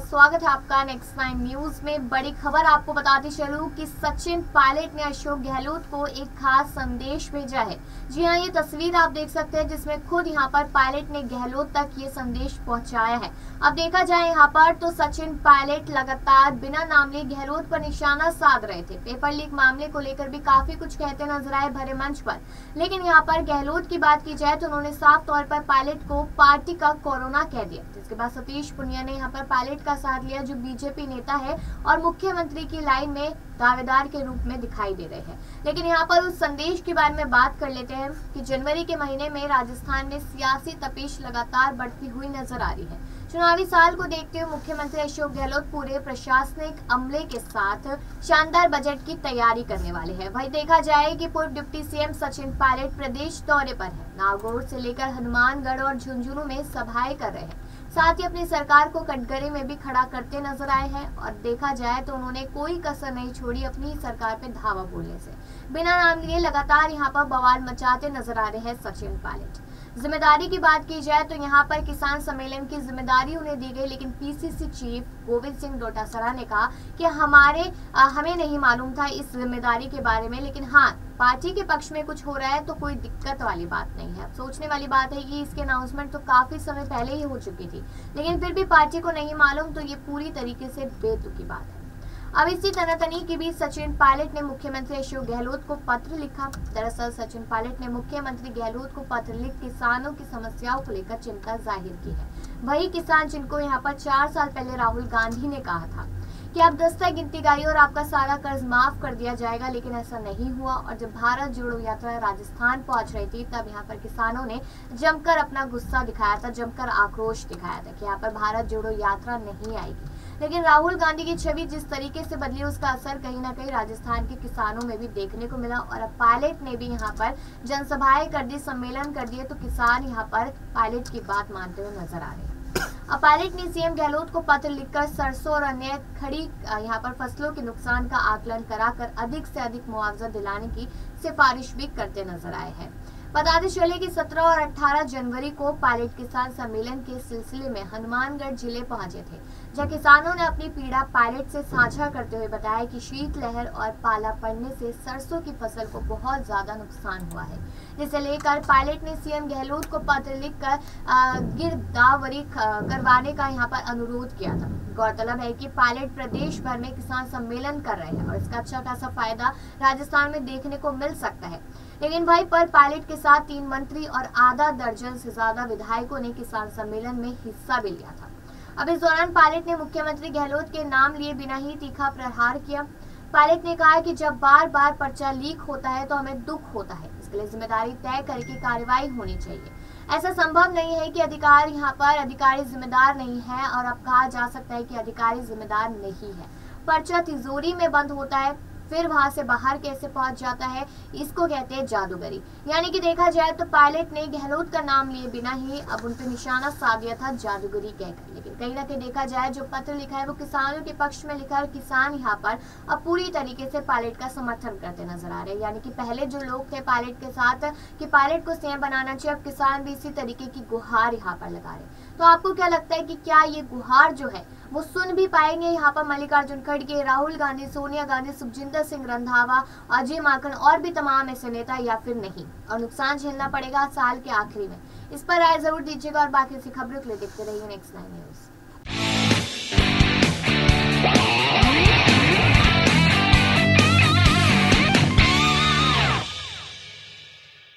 स्वागत है आपका नेक्स्ट 9 न्यूज में। बड़ी खबर आपको बताते चलूं कि सचिन पायलट ने अशोक गहलोत को एक खास संदेश भेजा है। जी हां, ये तस्वीर आप देख सकते हैं जिसमें खुद यहां पर पायलट ने गहलोत तक ये संदेश पहुंचाया है। अब देखा जाए यहां पर तो सचिन पायलट लगातार बिना नाम लिए गहलोत पर निशाना साध रहे थे। पेपर लीक मामले को लेकर भी काफी कुछ कहते नजर आए भरे मंच पर, लेकिन यहाँ पर गहलोत की बात की जाए तो उन्होंने साफ तौर पर पायलट को पार्टी का कोरोना कह दिया। जिसके बाद सतीश पुनिया ने यहाँ पर पायलट का साथ लिया, जो बीजेपी नेता है और मुख्यमंत्री की लाइन में दावेदार के रूप में दिखाई दे रहे हैं। लेकिन यहाँ पर उस संदेश के बारे में बात कर लेते हैं कि जनवरी के महीने में राजस्थान में सियासी तपिश लगातार बढ़ती हुई नजर आ रही है। चुनावी साल को देखते हुए मुख्यमंत्री अशोक गहलोत पूरे प्रशासनिक अमले के साथ शानदार बजट की तैयारी करने वाले हैं। वहीं देखा जाए कि पूर्व डिप्टी सीएम सचिन पायलट प्रदेश दौरे पर है। नागौर से लेकर हनुमानगढ़ और झुंझुनू में सभाएं कर रहे हैं। साथ ही अपनी सरकार को कटघरे में भी खड़ा करते नजर आए हैं और देखा जाए तो उन्होंने कोई कसर नहीं छोड़ी अपनी सरकार पे धावा बोलने से। बिना नाम लिए लगातार यहाँ पर बवाल मचाते नजर आ रहे हैं सचिन पायलट। जिम्मेदारी की बात की जाए तो यहाँ पर किसान सम्मेलन की जिम्मेदारी उन्हें दी गई, लेकिन पीसीसी चीफ गोविंद सिंह डोटासरा ने कहा कि हमें नहीं मालूम था इस जिम्मेदारी के बारे में, लेकिन हाँ, पार्टी के पक्ष में कुछ हो रहा है तो कोई दिक्कत वाली बात नहीं है। अब सोचने वाली बात है कि इसके अनाउंसमेंट तो काफी समय पहले ही हो चुकी थी, लेकिन फिर भी पार्टी को नहीं मालूम, तो ये पूरी तरीके से बेतुकी बात है। अब इसी तनातनी के बीच सचिन पायलट ने मुख्यमंत्री अशोक गहलोत को पत्र लिखा। दरअसल सचिन पायलट ने मुख्यमंत्री गहलोत को पत्र लिख किसानों की समस्याओं को लेकर चिंता जाहिर की है। वही किसान जिनको यहाँ पर 4 साल पहले राहुल गांधी ने कहा था कि आप दस्ता गिनती गाइए और आपका सारा कर्ज माफ कर दिया जाएगा, लेकिन ऐसा नहीं हुआ। और जब भारत जोड़ो यात्रा राजस्थान पहुंच रही थी, तब यहाँ पर किसानों ने जमकर अपना गुस्सा दिखाया था, जमकर आक्रोश दिखाया था कि यहाँ पर भारत जोड़ो यात्रा नहीं आएगी। लेकिन राहुल गांधी की छवि जिस तरीके से बदली, उसका असर कहीं ना कहीं राजस्थान के किसानों में भी देखने को मिला। और अब पायलट ने भी यहाँ पर जनसभाएं कर दी, सम्मेलन कर दिए, तो किसान यहाँ पर पायलट की बात मानते हुए नजर आ रहे हैं। अब पायलट ने सीएम गहलोत को पत्र लिखकर सरसों और अन्य खड़ी यहाँ पर फसलों के नुकसान का आकलन कराकर अधिक से अधिक मुआवजा दिलाने की सिफारिश भी करते नजर आए हैं। बताते चले कि 17 और 18 जनवरी को पायलट किसान सम्मेलन के सिलसिले में हनुमानगढ़ जिले पहुंचे थे, जहां किसानों ने अपनी पीड़ा पायलट से साझा करते हुए बताया कि शीतलहर और पाला पड़ने से सरसों की फसल को बहुत ज्यादा नुकसान हुआ है, जिसे लेकर पायलट ने सीएम गहलोत को पत्र लिखकर गिरदावरी करवाने का यहाँ पर अनुरोध किया था। गौरतलब है कि पायलट प्रदेश भर में किसान सम्मेलन कर रहे हैं और इसका अच्छा खासा फायदा राजस्थान में देखने को मिल सकता है। लेकिन वहीं पर पायलट के साथ 3 मंत्री और आधा दर्जन से ज्यादा विधायकों ने किसान सम्मेलन में हिस्सा भी लिया था। अब इस दौरान पायलट ने मुख्यमंत्री गहलोत के नाम लिए बिना ही तीखा प्रहार किया। पायलट ने कहा कि जब बार बार पर्चा लीक होता है तो हमें दुख होता है, इसके लिए जिम्मेदारी तय करके कार्रवाई होनी चाहिए। ऐसा संभव नहीं है कि अधिकारी जिम्मेदार नहीं है, और अब कहा जा सकता है कि अधिकारी जिम्मेदार नहीं है। पर्चा तिजोरी में बंद होता है, फिर वहां से बाहर कैसे पहुंच जाता है, इसको कहते हैं जादूगरी। यानी कि देखा जाए तो पायलट ने गहलोत का नाम लिए बिना ही अब उन पर निशाना साध दिया था जादूगरी कहकर। लेकिन कहीं ना कहीं देखा जाए जो पत्र लिखा है वो किसानों के पक्ष में लिखा है, और किसान यहाँ पर अब पूरी तरीके से पायलट का समर्थन करते नजर आ रहे हैं। यानी कि पहले जो लोग थे पायलट के साथ कि पायलट को सीएम बनाना चाहिए, अब किसान भी इसी तरीके की गुहार यहाँ पर लगा रहे। तो आपको क्या लगता है कि क्या ये गुहार जो है वो सुन भी पाएंगे यहाँ पर मल्लिकार्जुन खड़गे, राहुल गांधी, सोनिया गांधी, सुखजिंदर सिंह रंधावा, अजय माकन और भी तमाम ऐसे नेता, या फिर नहीं, और नुकसान झेलना पड़ेगा साल के आखिरी में? इस पर राय जरूर दीजिएगा और बाकी सी खबरों के लिए देखते रहिए नेक्स्ट 9 न्यूज।